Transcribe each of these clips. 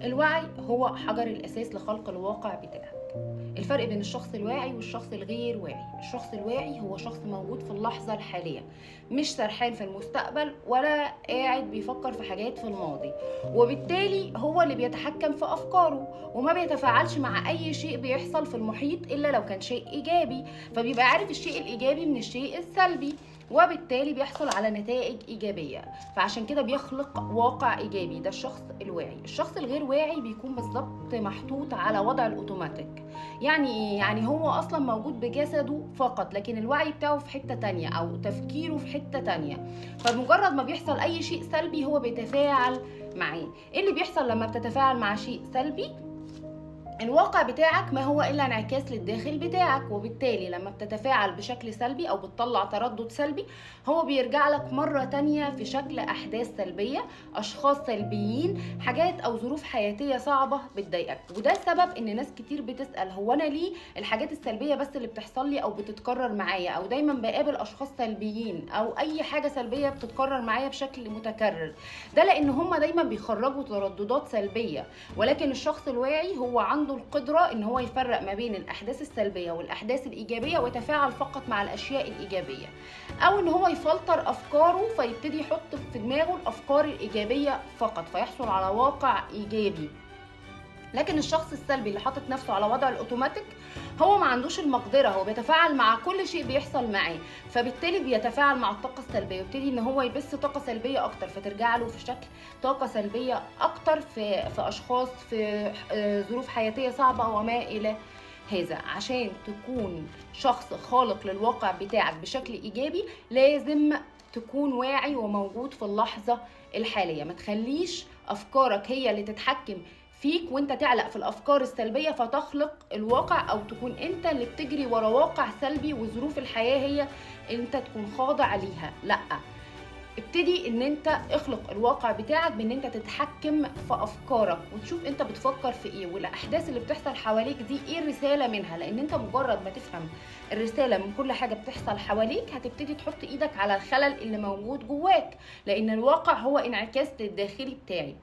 الوعي هو حجر الأساس لخلق الواقع بتاعك. الفرق بين الشخص الواعي والشخص الغير واعي: الشخص الواعي هو شخص موجود في اللحظة الحالية، مش سرحان في المستقبل ولا قاعد بيفكر في حاجات في الماضي، وبالتالي هو اللي بيتحكم في أفكاره وما بيتفاعلش مع أي شيء بيحصل في المحيط إلا لو كان شيء إيجابي، فبيبقى عارف الشيء الإيجابي من الشيء السلبي، وبالتالي بيحصل على نتائج إيجابية، فعشان كده بيخلق واقع إيجابي. ده الشخص الواعي. الشخص الغير واعي بيكون بالظبط محطوط على وضع الأوتوماتيك. يعني إيه؟ يعني هو أصلا موجود بجسده فقط، لكن الوعي بتاعه في حتة تانية أو تفكيره في حتة تانية، فمجرد ما بيحصل أي شيء سلبي هو بيتفاعل معاه. إيه اللي بيحصل لما بتتفاعل مع شيء سلبي؟ الواقع بتاعك ما هو إلا انعكاس للداخل بتاعك، وبالتالي لما بتتفاعل بشكل سلبي أو بتطلع تردد سلبي هو بيرجع لك مرة تانية في شكل أحداث سلبية، أشخاص سلبيين، حاجات أو ظروف حياتية صعبة بتضايقك. وده السبب إن ناس كتير بتسأل: هو أنا ليه الحاجات السلبية بس اللي بتحصل لي أو بتتكرر معايا، أو دايما بقابل أشخاص سلبيين أو أي حاجة سلبية بتتكرر معايا بشكل متكرر؟ ده لأن هم دايما بيخرجوا ترددات سلبية، ولكن الشخص الواعي هو عنده القدرة ان هو يفرق ما بين الاحداث السلبية والاحداث الايجابية ويتفاعل فقط مع الاشياء الايجابية، او ان هو يفلتر افكاره فيبتدي يحط في دماغه الافكار الايجابية فقط فيحصل على واقع ايجابي. لكن الشخص السلبي اللي حاطط نفسه على وضع الاوتوماتيك هو ما عندوش المقدرة، هو بيتفاعل مع كل شيء بيحصل معاه، فبالتالي بيتفاعل مع الطاقة السلبية ويبتدي ان هو يبث طاقة سلبية اكتر، فترجع له في شكل طاقة سلبية اكتر في اشخاص، في ظروف حياتية صعبة وما الى هذا. عشان تكون شخص خالق للواقع بتاعك بشكل ايجابي لازم تكون واعي وموجود في اللحظة الحالية. ما تخليش افكارك هي اللي تتحكم فيك وانت تعلق في الافكار السلبية فتخلق الواقع، او تكون انت اللي بتجري ورا واقع سلبي وظروف الحياة هي انت تكون خاضع ليها. لا، ابتدي ان انت اخلق الواقع بتاعك بان انت تتحكم في افكارك وتشوف انت بتفكر في ايه، والاحداث اللي بتحصل حواليك دي ايه الرسالة منها، لان انت مجرد ما تفهم الرسالة من كل حاجة بتحصل حواليك هتبتدي تحط ايدك على الخلل اللي موجود جواك، لان الواقع هو انعكاس للداخلي بتاعي.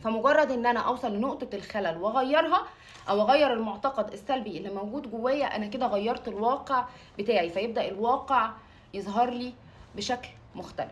فمجرد ان انا اوصل لنقطة الخلل واغيرها او اغير المعتقد السلبي اللي موجود جوايا، انا كده غيرت الواقع بتاعي، فيبدأ الواقع يظهر لي بشكل مختلف.